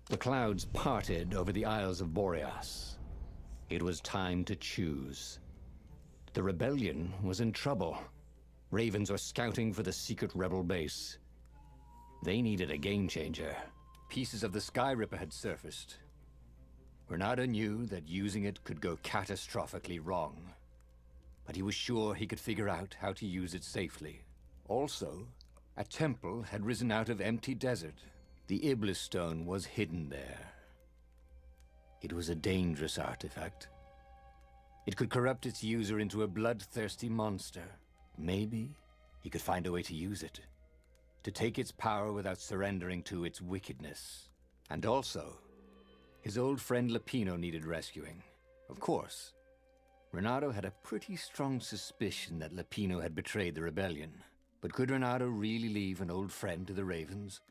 The clouds parted over the Isles of Boreas. It was time to choose. The rebellion was in trouble. Ravens were scouting for the secret rebel base. They needed a game changer. Pieces of the Sky Ripper had surfaced. Renato knew that using it could go catastrophically wrong. But he was sure he could figure out how to use it safely. Also, a temple had risen out of empty desert. The Iblis stone was hidden there. It was a dangerous artifact. It could corrupt its user into a bloodthirsty monster. Maybe he could find a way to use it, to take its power without surrendering to its wickedness. And also, his old friend Lapino needed rescuing. Of course, Renato had a pretty strong suspicion that Lapino had betrayed the rebellion. But could Renato really leave an old friend to the Ravens?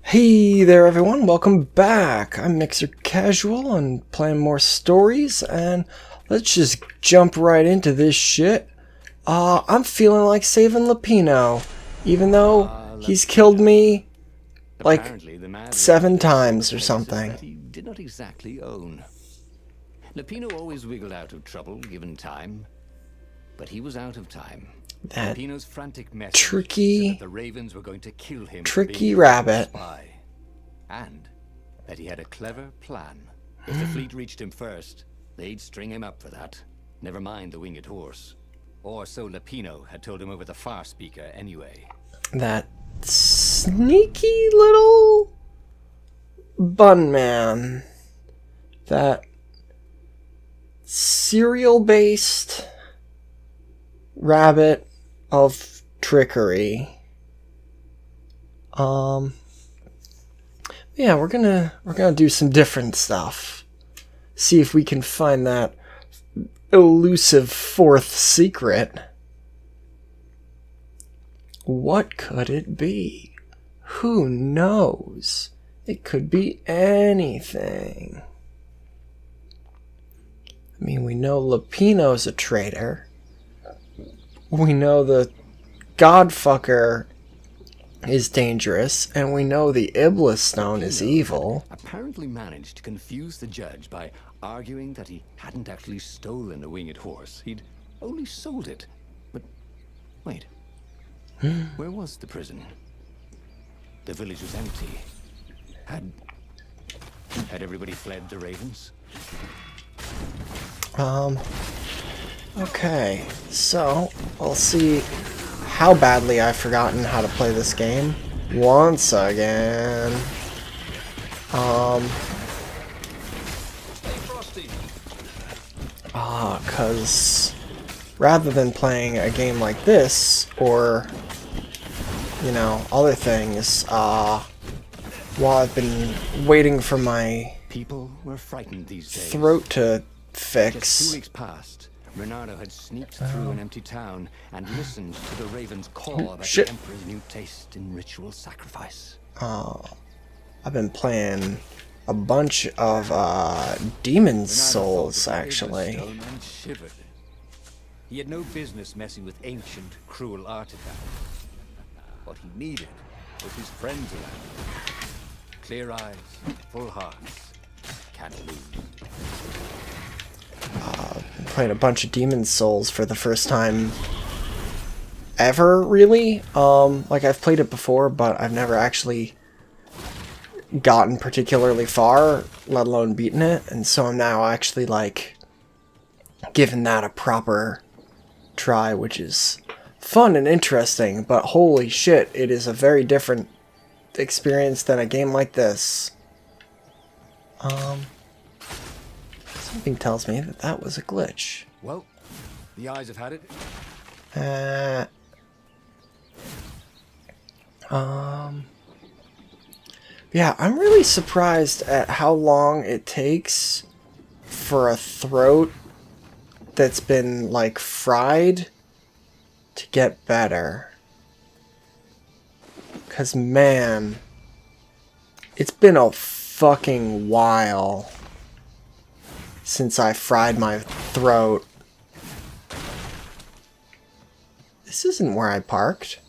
Hey there everyone, welcome back. I'm Mixer Casual and playing more stories, and let's just jump right into this shit. I'm feeling like saving Lapino, even though he's killed me like 7 times or something. That he did not exactly own. Lapino always wiggled out of trouble given time, but he was out of time. That Lapino's frantic message tricky, said that the Ravens were going to kill him tricky for being rabbit. a spy, and that he had a clever plan. If the fleet reached him first, they'd string him up for that. Never mind the winged horse. Or so Lapino had told him over the far speaker anyway. That sneaky little bun man. That cereal-based rabbit of trickery. Yeah, we're gonna do some different stuff. See if we can find that elusive 4th secret. What could it be? Who knows? It could be anything. I mean, we know Lapino's a traitor. We know the Godfucker is dangerous, and we know the Iblis stone is evil. Apparently managed to confuse the judge by arguing that he hadn't actually stolen a winged horse. He'd only sold it. But wait, where was the prison? The village was empty. Had everybody fled the Ravens? Okay, so we'll see how badly I've forgotten how to play this game once again. Cause rather than playing a game like this, or, you know, other things, while I've been waiting for my People were frightened these days. throat to Just fix. 2 weeks past, Renato had sneaked through an empty town and listened to the Ravens' call about shit. the Emperor's new taste in ritual sacrifice. I've been playing a bunch of Demon Souls, actually. And shivered. He had no business messing with ancient, cruel artifacts. What he needed was his friends around him. Clear eyes, full hearts, can't lose. I'm playing a bunch of Demon Souls for the first time ever, really. Like, I've played it before, but I've never actually gotten particularly far, let alone beaten it, and so I'm now actually, like, giving that a proper try, which is fun and interesting, but holy shit, it is a very different experience than a game like this. Something tells me that that was a glitch. Well, the eyes have had it. Yeah, I'm really surprised at how long it takes for a throat that's been, like, fried to get better. 'Cause, man, it's been a fucking while since I fried my throat. This isn't where I parked.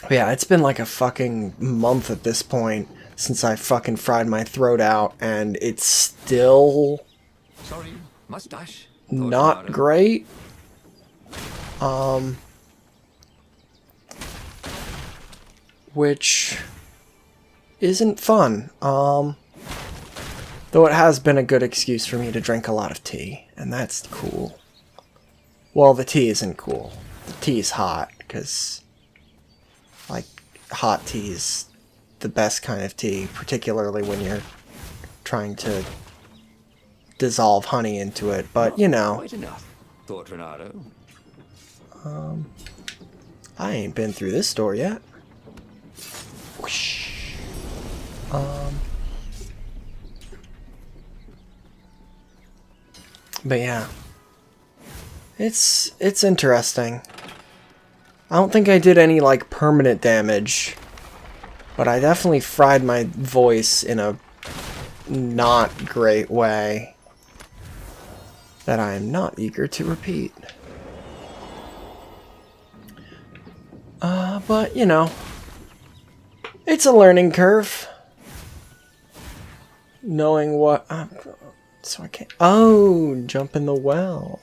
Yeah, it's been like a fucking month at this point since I fucking fried my throat out, and it's still Sorry, mustache. not great. Which isn't fun. Though it has been a good excuse for me to drink a lot of tea, and that's cool. Well, the tea isn't cool. The tea is hot, because, like, hot tea is the best kind of tea, particularly when you're trying to dissolve honey into it, but, you know. Quite enough, thought Renato. I ain't been through this door yet. Whoosh. But yeah. It's interesting. I don't think I did any, like, permanent damage, but I definitely fried my voice in a not great way that I am not eager to repeat. But, you know, it's a learning curve. Knowing what... so I can't... Oh, jump in the well.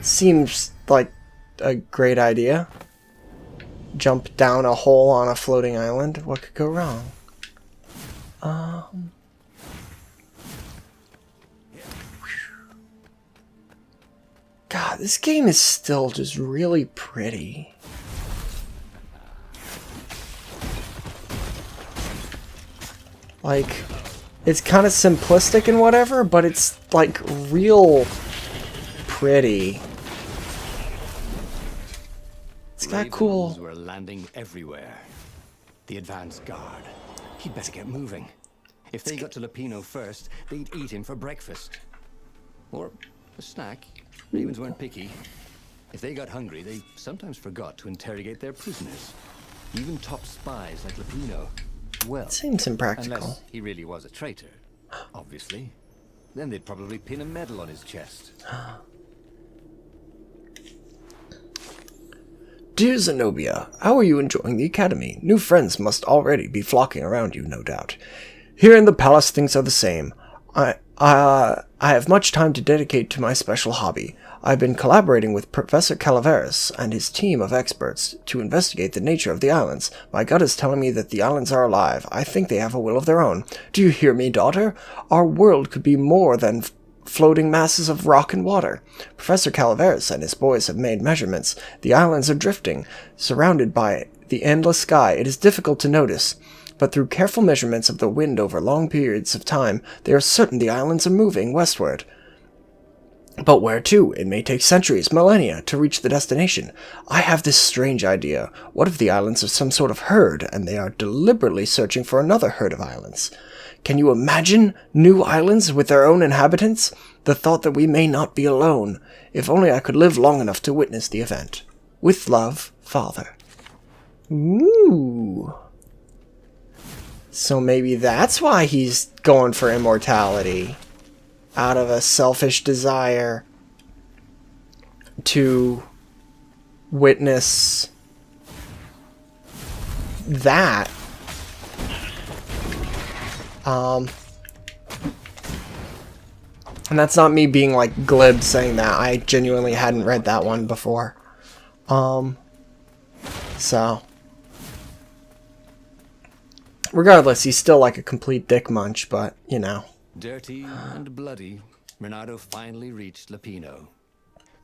Seems like a great idea. Jump down a hole on a floating island. What could go wrong? God, this game is still just really pretty. Like, it's kind of simplistic and whatever, but it's, like, real pretty. It's got cool... Ravens were landing everywhere. The advance guard. He'd better get moving. If they got to Lapino first, they'd eat him for breakfast. Or a snack. Ravens weren't picky. If they got hungry, they sometimes forgot to interrogate their prisoners. Even top spies like Lapino. Well, It seems impractical. unless he really was a traitor, obviously. Then they'd probably pin a medal on his chest. Dear Zenobia, how are you enjoying the academy? New friends must already be flocking around you, no doubt. Here in the palace, things are the same. I have much time to dedicate to my special hobby. I've been collaborating with Professor Calaveras and his team of experts to investigate the nature of the islands. My gut is telling me that the islands are alive. I think they have a will of their own. Do you hear me, daughter? Our world could be more than floating masses of rock and water. Professor Calaveras and his boys have made measurements. The islands are drifting, surrounded by the endless sky. It is difficult to notice, but through careful measurements of the wind over long periods of time, they are certain the islands are moving westward. But where to? It may take centuries, millennia, to reach the destination. I have this strange idea. What if the islands are some sort of herd, and they are deliberately searching for another herd of islands? Can you imagine new islands with their own inhabitants? The thought that we may not be alone. If only I could live long enough to witness the event. With love, Father. Ooh. So maybe that's why he's going for immortality. Out of a selfish desire to witness that. And that's not me being like glib saying that. I genuinely hadn't read that one before. So regardless, he's still like a complete dick munch, but you know. Dirty and bloody, Renato finally reached Lapino.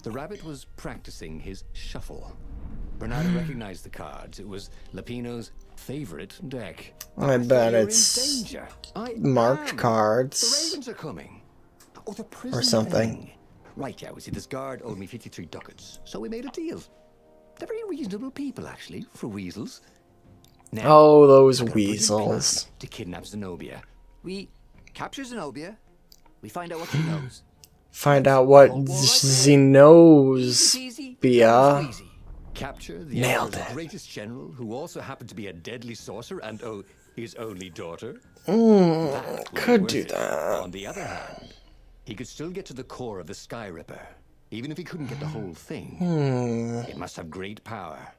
The rabbit was practicing his shuffle. Renato recognized the cards. It was Lapino's favorite deck. I bet You're in it's danger. marked The cards ravens are coming. Oh, the prison or something. thing. Right, yeah, we see this guard owed me 53 ducats, so we made a deal. They're very reasonable people, actually, for weasels. Now, Oh, those I got a brilliant weasels. plan to kidnap Zenobia. We capture Zenobia. We find out what she knows. Find out what Z knows. Easy, Bia. easy. Capture the Nailed emperor's it. greatest general, who also happened to be a deadly sorcerer and his only daughter. That would be Could worth do it. that. On the other hand, he could still get to the core of the Sky Ripper. Even if he couldn't get the whole thing, it must have great power.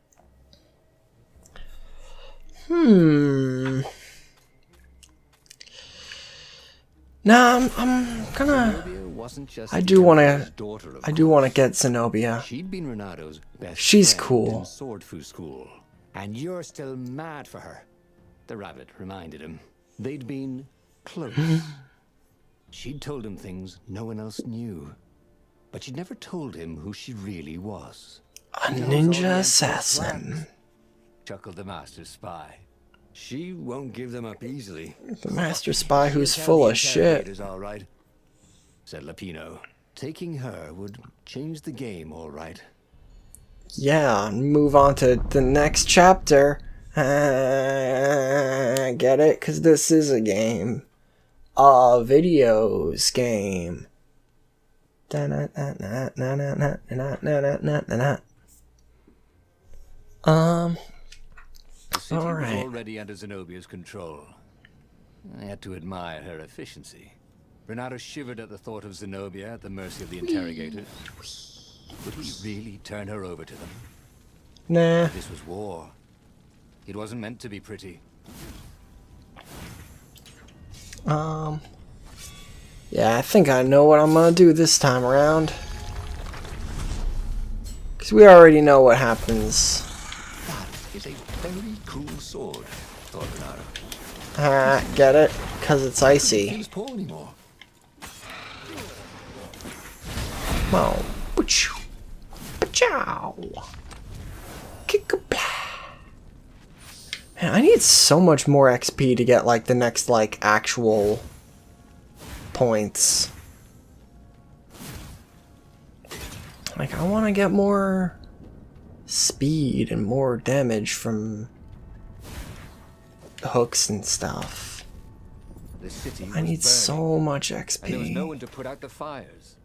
Nah, I'm gonna. Zenobia wasn't just I the do want Emperor's to. daughter, of I do want to course. get Zenobia. She'd been Renado's best She's friend cool. in sword fu school, and you're still mad for her. The rabbit reminded him. They'd been close. She'd told him things no one else knew, but she'd never told him who she really was. A ninja assassin. Chuckled the master spy. She won't give them up easily. The master spy who's She'll full tell of the shit. interrogators, all right, said Lapino. Taking her would change the game, all right. Yeah, move on to the next chapter. Get it? Because this is a game. A videos game. The city All was right. already under Zenobia's control. I had to admire her efficiency. Renato shivered at the thought of Zenobia at the mercy of the interrogators. Would he really turn her over to them? Nah. This was war. It wasn't meant to be pretty. Yeah, I think I know what I'm gonna do this time around. Because we already know what happens. That is a very cool sword, thought Renato. Get it? Because it's icy. Feels poor anymore. Wow. Pachoo. Pachow. Kick-a-blah. Man, I need so much more XP to get, like, the next, like, actual points. Like, I want to get more speed and more damage from hooks and stuff. The city I was need burning, so much and there was no XP. one to put out the fires.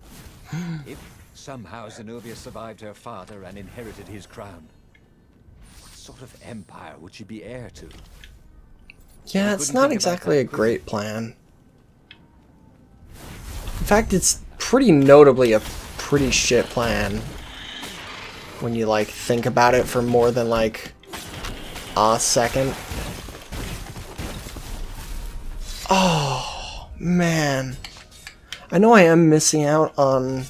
If somehow Zenobia survived her father and inherited his crown, what sort of empire would she be heir to? Yeah, I it's couldn't not think about exactly that a great plan. In fact, it's pretty notably a pretty shit plan when you, like, think about it for more than, like, a second. Oh, man. I know I am missing out on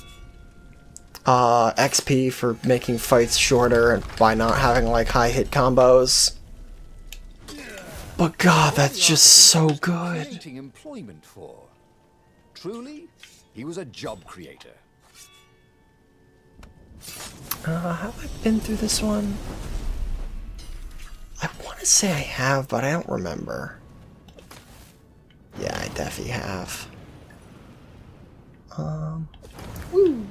XP for making fights shorter and by not having, like, high hit combos. But god, that's just so good. Creating employment for. Truly, he was a job creator. Have I been through this one? I want to say I have, but I don't remember. Yeah, I definitely have. Woo.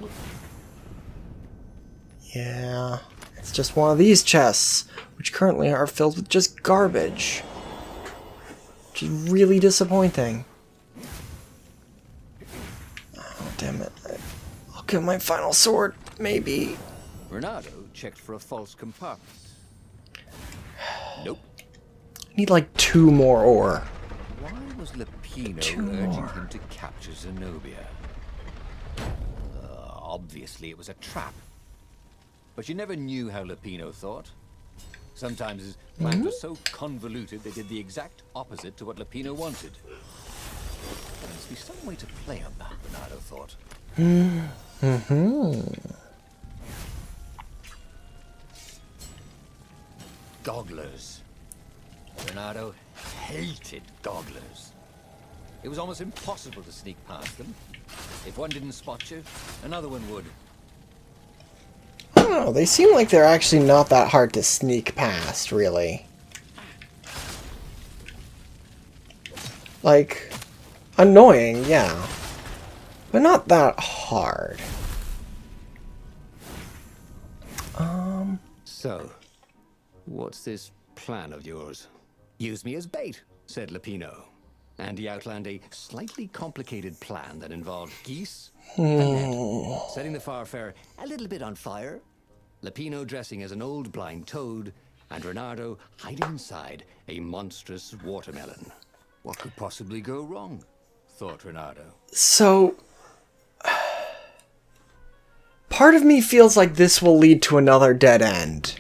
Yeah, it's just one of these chests, which currently are filled with just garbage. Which is really disappointing. Oh, damn it. I'll get my final sword, maybe. Renato checked for a false compartment. Nope. I need like 2 more ore. Why was Lapino 2 urging more. him to capture Zenobia? Obviously, it was a trap. But you never knew how Lapino thought. Sometimes his plans were so convoluted they did the exact opposite to what Lapino wanted. There must be some way to play on that, Renato thought. Gogglers. Renato hated gogglers. It was almost impossible to sneak past them. If one didn't spot you, another one would. I don't know, they seem like they're actually not that hard to sneak past, really. Like, annoying, yeah. But not that hard. So, what's this plan of yours? Use me as bait, said Lapino. And he outlined a slightly complicated plan that involved geese, a net, setting the Farfair a little bit on fire, Lapino dressing as an old blind toad, and Renato hiding inside a monstrous watermelon. What could possibly go wrong? Thought Renato. So, part of me feels like this will lead to another dead end.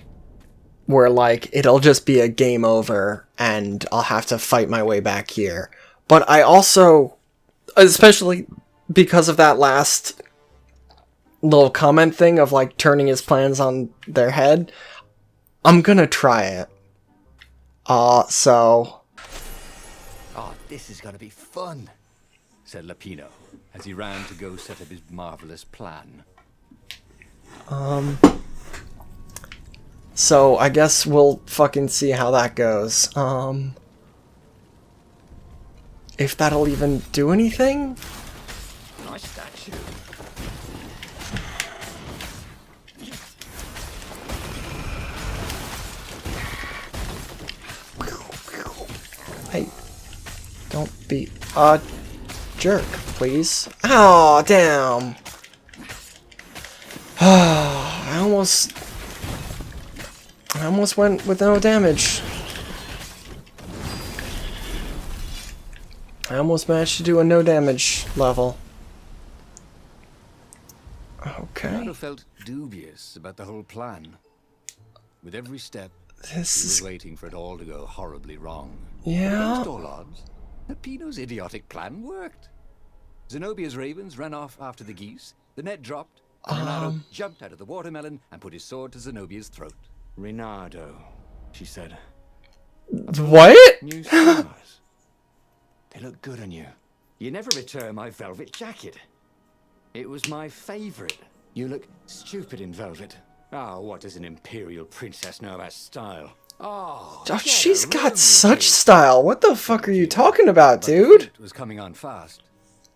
Where, like, it'll just be a game over, and I'll have to fight my way back here. But I also, especially because of that last little comment thing of, like, turning his plans on their head, I'm gonna try it. So... Oh, this is gonna be fun, said Lapino, as he ran to go set up his marvelous plan. So, I guess we'll fucking see how that goes. If that'll even do anything? Nice statue. Hey, don't be a jerk, please. Oh, damn. I almost went with no damage. I almost managed to do a no damage level. Okay. Renato felt dubious about the whole plan. With every step, he was waiting for it all to go horribly wrong. Yeah. Against all odds, Lapino's idiotic plan worked. Zenobia's ravens ran off after the geese, the net dropped, and Renato jumped out of the watermelon and put his sword to Zenobia's throat. Renato, she said. What? New stars. They look good on you. You never return my velvet jacket. It was my favorite. You look stupid in velvet. Oh, what does an imperial princess know about style? Oh, she's got such style. What the fuck are you talking about, dude? It was coming on fast.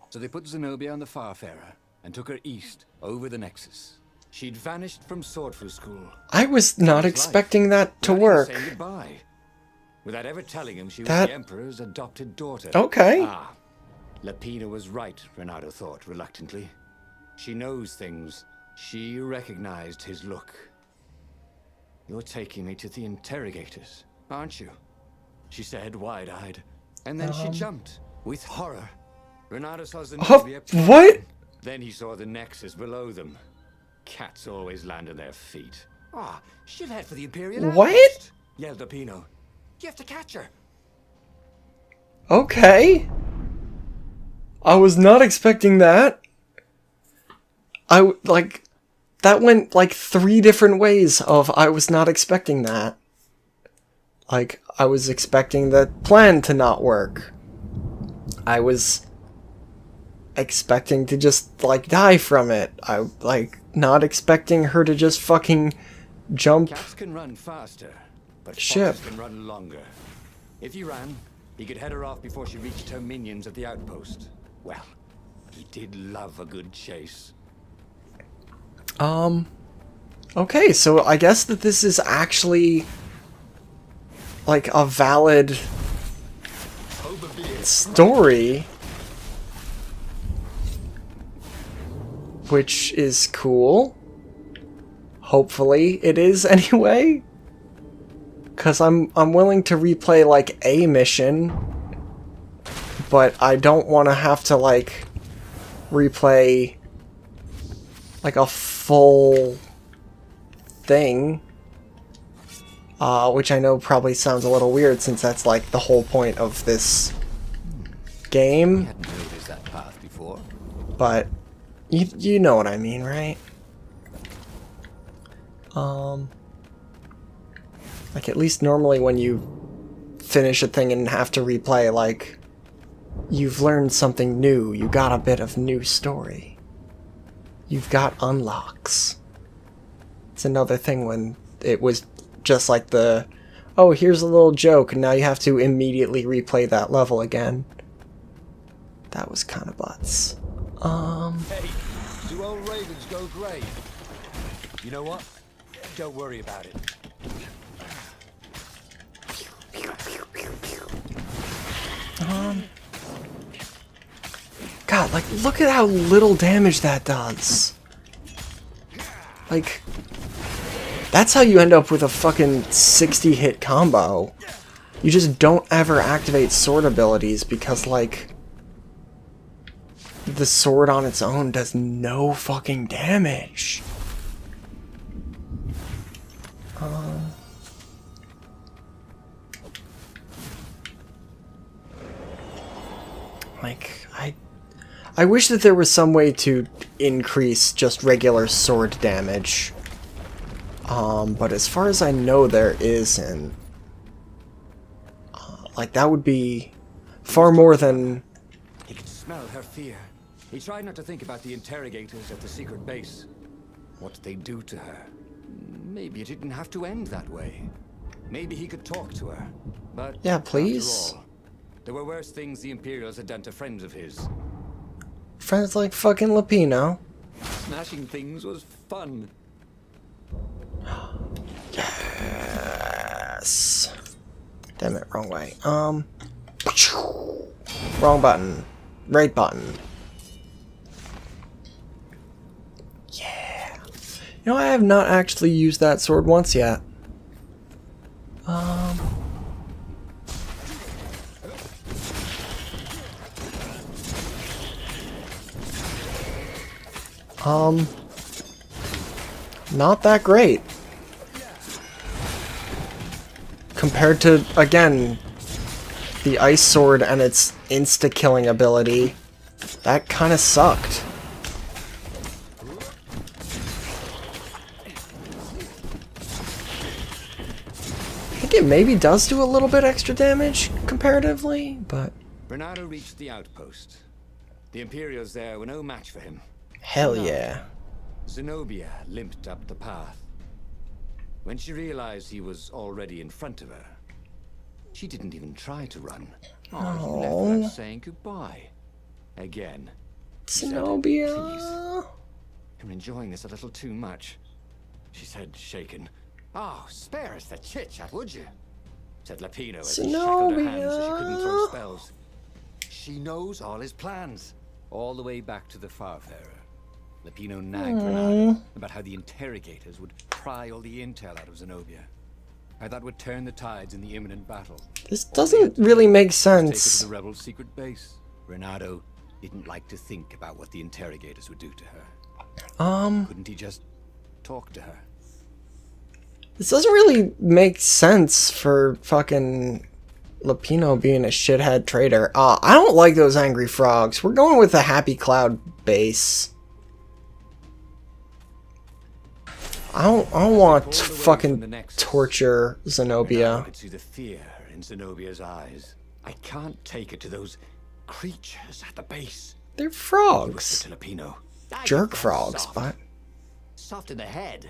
So they put Zenobia on the Farfarer and took her east over the Nexus. She'd vanished from Swordfu School. I was not expecting that to work. Saying goodbye, without ever telling him she was the Emperor's adopted daughter. Okay. Ah, Lapino was right, Renato thought reluctantly. She knows things. She recognized his look. You're taking me to the interrogators, aren't you? She said, wide-eyed. And then she jumped with horror. Renato saw Zenobia. What? Then he saw the Nexus below them. Cats always land on their feet. Ah, she'll head for the Imperial What? outpost, yelled Lapino. You have to catch her. Okay. I was not expecting that. That went like 3 different ways of I was not expecting that. Like, I was expecting the plan to not work. I was expecting to just, like, die from it. I, like, not expecting her to just fucking jump. Cats can run faster, but ship foxes can run longer. If he ran, he could head her off before she reached her minions at the outpost. Well, he did love a good chase. Okay, so I guess that this is actually like a valid story, which is cool. Hopefully it is anyway, because I'm willing to replay like a mission, but I don't want to have to like replay like a full thing, which I know probably sounds a little weird since that's like the whole point of this game. I hadn't noticed that path before. But you know what I mean, right? Like, at least normally when you finish a thing and have to replay, like, you've learned something new, you got a bit of new story. You've got unlocks. It's another thing when it was just like the, oh, here's a little joke, and now you have to immediately replay that level again. That was kind of butts. Hey, do old ravens go grey? You know what? Don't worry about it. God, like, look at how little damage that does. Like, that's how you end up with a fucking 60-hit combo. You just don't ever activate sword abilities because, like, the sword on its own does no fucking damage. I wish that there was some way to increase just regular sword damage. But as far as I know, there isn't. Like, that would be far more than... He could smell her fear. He tried not to think about the interrogators at the secret base. What did they do to her? Maybe it didn't have to end that way. Maybe he could talk to her. But yeah, please. after all, there were worse things the Imperials had done to friends of his. Friends like fucking Lapino. Smashing things was fun. Yes. Damn it, wrong way. Wrong button. Right button. Yeah. You know, I have not actually used that sword once yet. Not that great. Compared to, again, the ice sword and its insta-killing ability, that kind of sucked. I think it maybe does do a little bit extra damage comparatively, but... Bernardo reached the outpost. The Imperials there were no match for him. Hell yeah. Zenobia limped up the path. When she realized he was already in front of her, she didn't even try to run. Oh, you left without saying goodbye. Again. Zenobia. Please. I'm enjoying this a little too much, she said, shaken. Oh, spare us the chit-chat, would you? Said Lapino as he shackled her hands so she couldn't throw spells. She knows all his plans. All the way back to the Farfarer. Lapino nagged Bernardo about how the interrogators would pry all the intel out of Zenobia. How that would turn the tides in the imminent battle. This doesn't really make Take her sense. to the rebel secret base. Bernardo didn't like to think about what the interrogators would do to her. Couldn't he just talk to her? This doesn't really make sense for fucking Lapino being a shithead traitor. I don't like those angry frogs. We're going with a happy cloud base. I don't want to fucking torture Zenobia. I could see the fear in Zenobia's eyes. I can't take her to those creatures at the base. They're frogs. To Lapino. Jerk frogs, but... Soft in the head.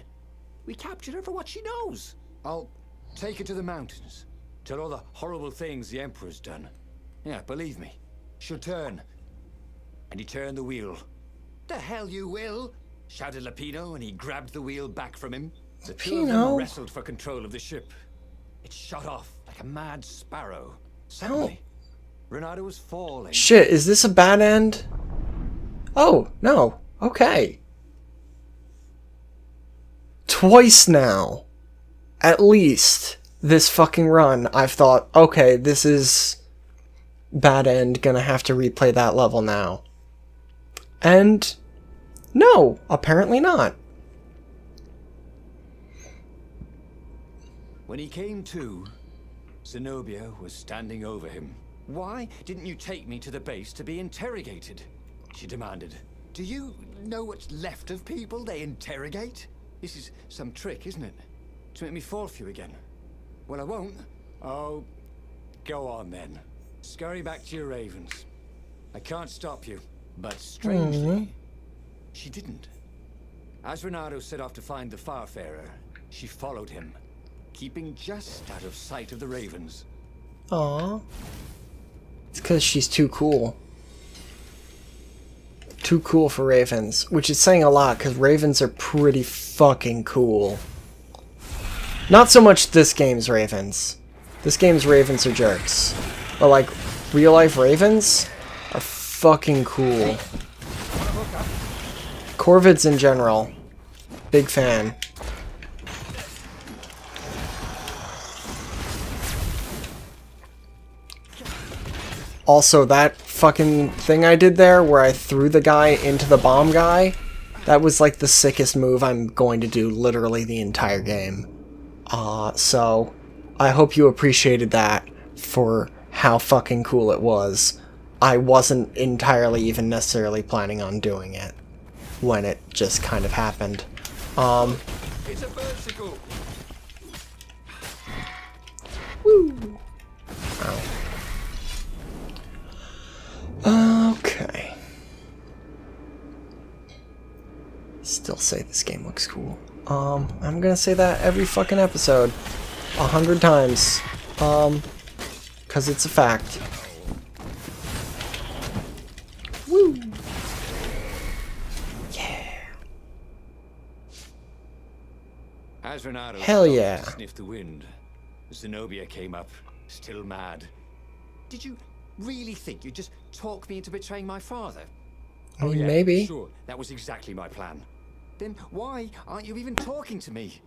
We captured her for what she knows. I'll take her to the mountains. Tell all the horrible things the Emperor's done. Yeah, believe me. She'll turn. And he turned the wheel. The hell you will! Shouted Lapino, and he grabbed the wheel back from him. The two of them wrestled for control of the ship. It shot off like a mad sparrow. Suddenly, Bernardo was falling. Shit, is this a bad end? Oh, no. Okay. Twice now. At least. This fucking run, I've thought, okay, this is bad end, gonna have to replay that level now. And no, apparently not. When he came to, Zenobia was standing over him. Why didn't you take me to the base to be interrogated? She demanded. Do you know what's left of people they interrogate? This is some trick, isn't it? To make me fall for you again. Well, I won't. Oh, go on then. Scurry back to your ravens. I can't stop you. But strangely, she didn't. As Bernardo set off to find the Farfarer, she followed him, keeping just out of sight of the ravens. Aww. It's because she's too cool. Too cool for ravens, which is saying a lot because ravens are pretty fucking cool. Not so much this game's ravens. This game's ravens are jerks. But like, real life ravens are fucking cool. Corvids in general. Big fan. Also, that fucking thing I did there where I threw the guy into the bomb guy, that was like the sickest move I'm going to do literally the entire game. So I hope you appreciated that for how fucking cool it was. I wasn't entirely even necessarily planning on doing it when it just kind of happened. It's a bicycle. Woo. Ow. Okay. Still say this game looks cool. I'm gonna say that every fucking episode. 100 times. 'Cause it's a fact. Woo! Yeah. As Renato Hell yeah. sniffed the wind, Zenobia came up, still mad. Did you really think you'd just talk me into betraying my father? I mean, maybe. Sure, that was exactly my plan. Then why aren't you even talking to me?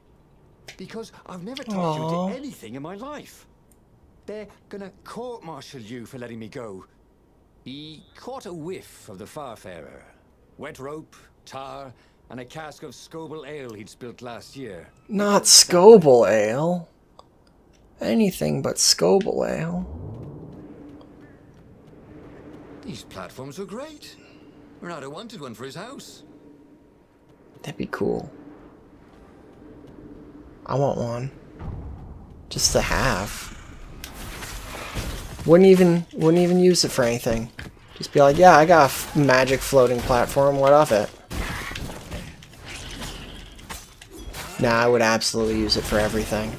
Because I've never talked you into anything in my life. They're gonna court-martial you for letting me go. He caught a whiff of the Farfarer. Wet rope, tar, and a cask of Scoble ale he'd spilt last year. Not Scoble ale. Anything but Scoble ale. These platforms were great. Renato wanted one for his house. That'd be cool. I want one. Just to have. Wouldn't even use it for anything. Just be like, yeah, I got a magic floating platform, what of it? Nah, I would absolutely use it for everything.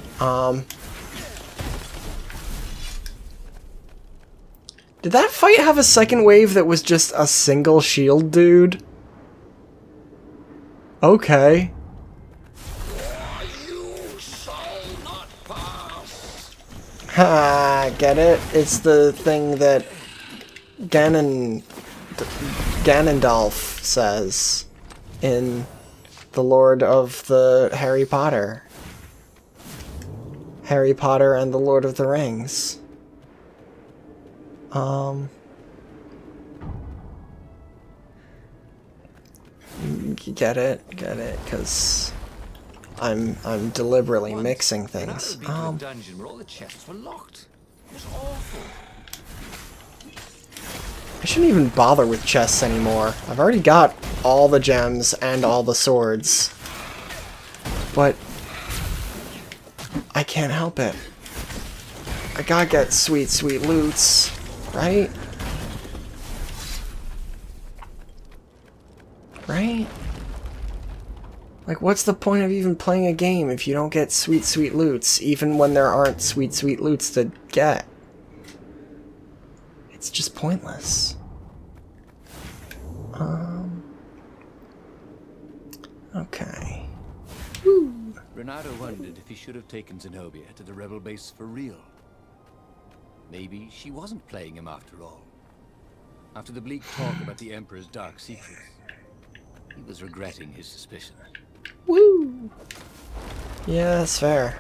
Did that fight have a second wave that was just a single shield dude? Okay. Ha, get it? It's the thing that Ganondorf says in The Lord of the Harry Potter. Harry Potter and the Lord of the Rings. Get it, because I'm deliberately mixing things. Dungeon where all the chests were locked. It was awful. I shouldn't even bother with chests anymore. I've already got all the gems and all the swords. But I can't help it. I gotta get sweet, sweet loots, right? Right? Like, what's the point of even playing a game if you don't get sweet, sweet loots, even when there aren't sweet, sweet loots to get? It's just pointless. Okay. Woo. Renato wondered if he should have taken Zenobia to the rebel base for real. Maybe she wasn't playing him after all. After the bleak talk about the Emperor's dark secrets, he was regretting his suspicion. Woo! Yeah, that's fair.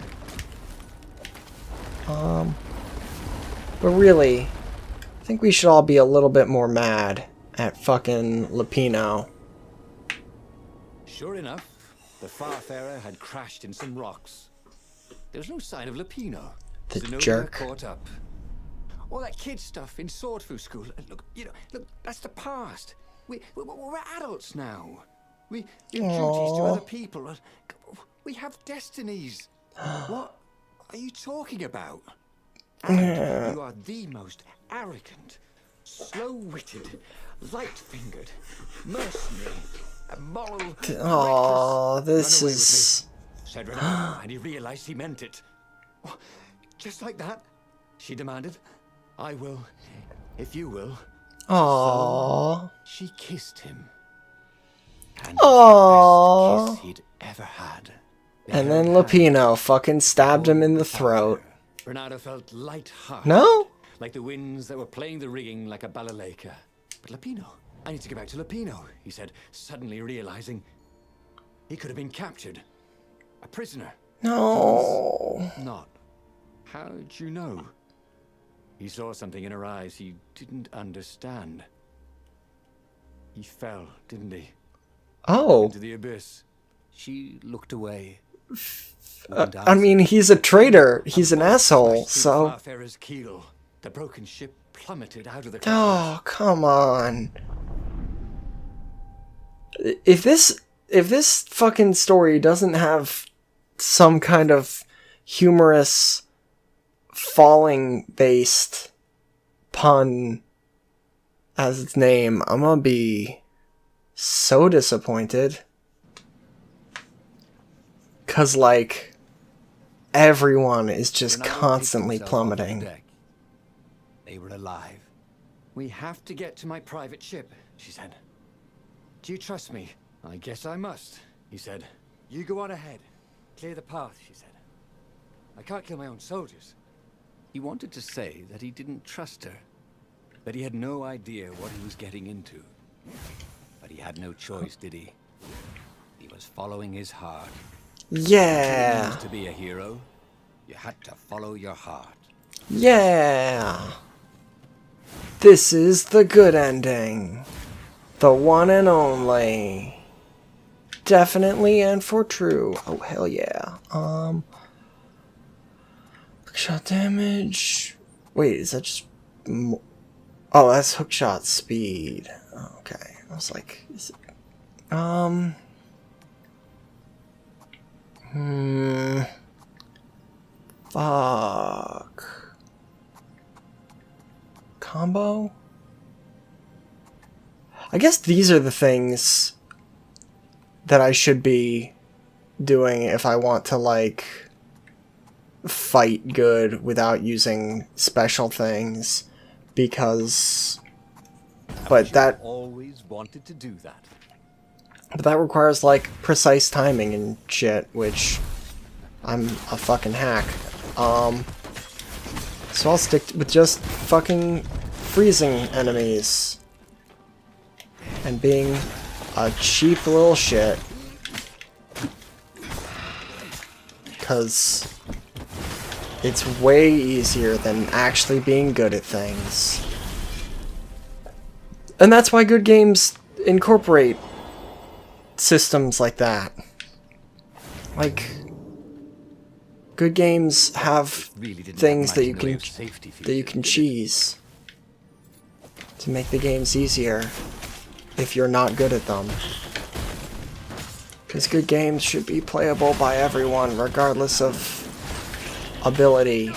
But really, I think we should all be a little bit more mad at fucking Lapino. Sure enough, the Farfarer had crashed in some rocks. There was no sign of Lapino. The Zenobia jerk. Caught up. All that kid stuff in Swordfu school. Look, look, that's the past. We're adults now. We have duties to other people. We have destinies. What are you talking about? And you are the most arrogant, slow-witted, light-fingered, mercenary, immoral. Oh, this is. Said Renato, and he realized he meant it. Oh, just like that, she demanded. I will, if you will. Aww. So she kissed him. And Aww. the best kiss he'd ever had. And then Lapino fucking stabbed him in the throat. Renato felt light-hearted. No? Like the winds that were playing the rigging like a balalaika. But Lapino, I need to get back to Lapino, he said, suddenly realizing he could have been captured. A prisoner. No. Not. How'd you know? He saw something in her eyes he didn't understand. He fell, didn't he? Oh. Into the abyss. She looked away. I mean, he's a traitor. He's an asshole, so. Farfarer's keel. The broken ship plummeted out of the clouds. Oh, come on. If this fucking story doesn't have some kind of humorous falling based pun as its name, I'm gonna be so disappointed. 'Cause like everyone is just constantly plummeting. They were alive. We have to get to my private ship, she said. Do you trust me? I guess I must, he said. You go on ahead. Clear the path, she said. I can't kill my own soldiers. He wanted to say that he didn't trust her, that he had no idea what he was getting into. But he had no choice, did he? He was following his heart. Yeah. To be a hero, you had to follow your heart. Yeah. This is the good ending. The one and only. Definitely and for true. Oh, hell yeah. Hookshot damage. Wait, is that just... Oh, that's hookshot speed. Okay. I was like... Is it... Fuck. Combo? I guess these are the things that I should be doing if I want to, like, fight good without using special things, because... But that... always wanted to do that. But that requires, like, precise timing and shit, which I'm a fucking hack. So I'll stick with just fucking freezing enemies. And being a cheap little shit. Because it's way easier than actually being good at things. And that's why good games incorporate systems like that. Like, good games have things that you can cheese to make the games easier if you're not good at them. Because good games should be playable by everyone, regardless of ability.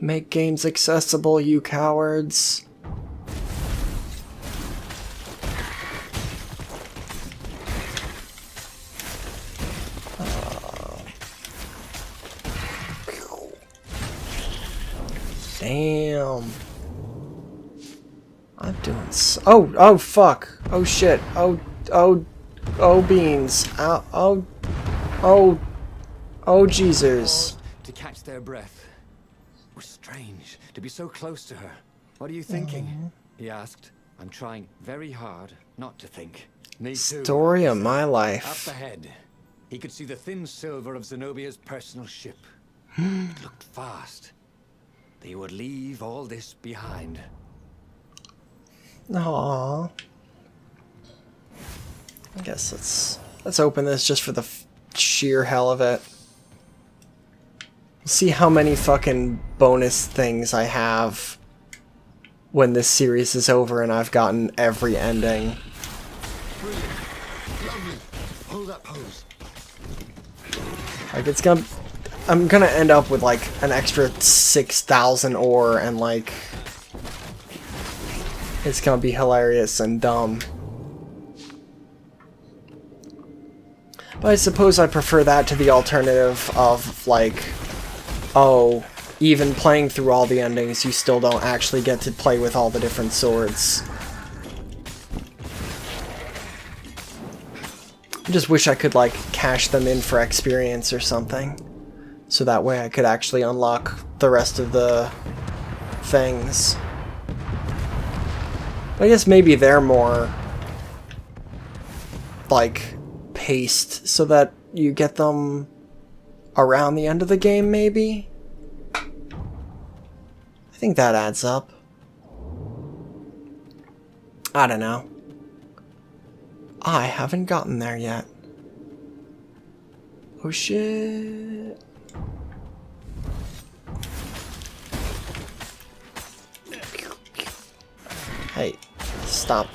Make games accessible, you cowards. Damn. I'm doing so... Oh, fuck. Oh, shit. Oh, beans. Oh, Jesus. To catch their breath. It was strange to be so close to her. What are you thinking? He asked. I'm trying very hard not to think. Me too. Story of my life. Up ahead, he could see the thin silver of Zenobia's personal ship. It looked fast. They would leave all this behind. Aww. I guess let's open this just for the sheer hell of it. See how many fucking bonus things I have when this series is over and I've gotten every ending. Brilliant. Lovely. Hold that pose. Like, it's gonna... I'm gonna end up with, like, an extra 6,000 ore, and, like... It's gonna be hilarious and dumb. But I suppose I prefer that to the alternative of, like... Oh, even playing through all the endings, you still don't actually get to play with all the different swords. I just wish I could, like, cash them in for experience or something. So that way I could actually unlock the rest of the things. I guess maybe they're more, like, paced so that you get them around the end of the game, maybe? I think that adds up. I don't know. I haven't gotten there yet. Oh shit. Hey, stop.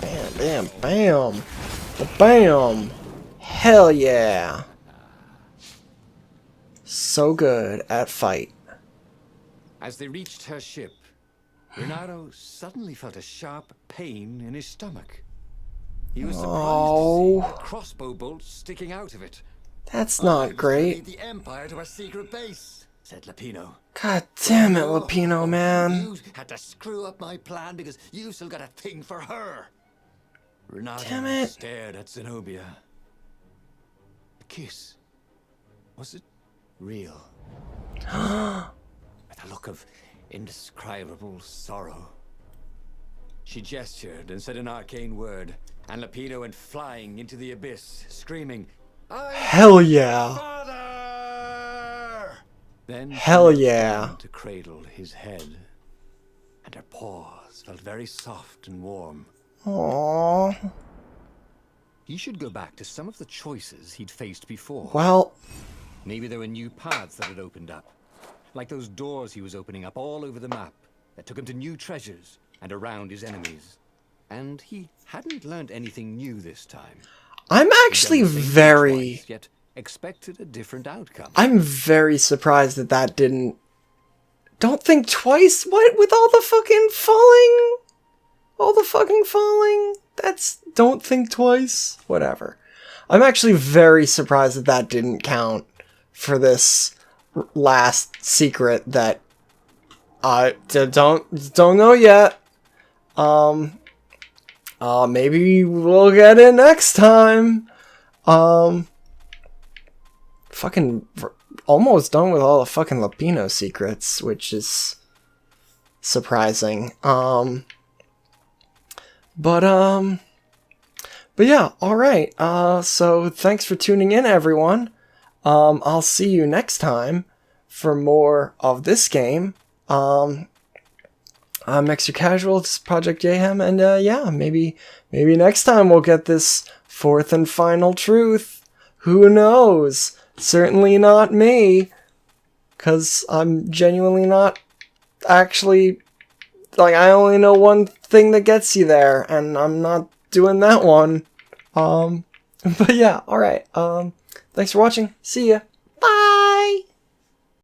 Bam, bam, bam. Bam. Hell yeah. So good at fight. As they reached her ship, Renato suddenly felt a sharp pain in his stomach. He was surprised to see a crossbow bolt sticking out of it. That's not great. The Empire to our secret base, said Lapino. God damn it, Lapino, man. You had to screw up my plan because you still got a thing for her. Renato Damn it. stared at Zenobia. The kiss. Was it real? With a look of indescribable sorrow. She gestured and said an arcane word, and Lapino went flying into the abyss, screaming, Hell yeah. Father! Then Hell she knelt yeah. down to cradle his head, and her paws felt very soft and warm. Aww. He should go back to some of the choices he'd faced before. Well, Maybe there were new paths that had opened up, like those doors he was opening up all over the map that took him to new treasures and around his enemies. And he hadn't learned anything new this time. I'm actually very... Yet expected a different outcome. I'm very surprised that that didn't... Don't think twice? What? With all the fucking falling? All the fucking falling? That's... Don't think twice? Whatever. I'm actually very surprised that that didn't count for this last secret that I don't know yet. Maybe we'll get it next time. Fucking almost done with all the fucking Lapino secrets, which is surprising. But yeah, alright. So thanks for tuning in, everyone. I'll see you next time for more of this game. I'm Extra Casual, this is Project Yayhem, and yeah, maybe next time we'll get this fourth and final truth. Who knows? Certainly not me, because I'm genuinely not actually, like, I only know one thing that gets you there, and I'm not doing that one. But yeah, alright, thanks for watching, see ya!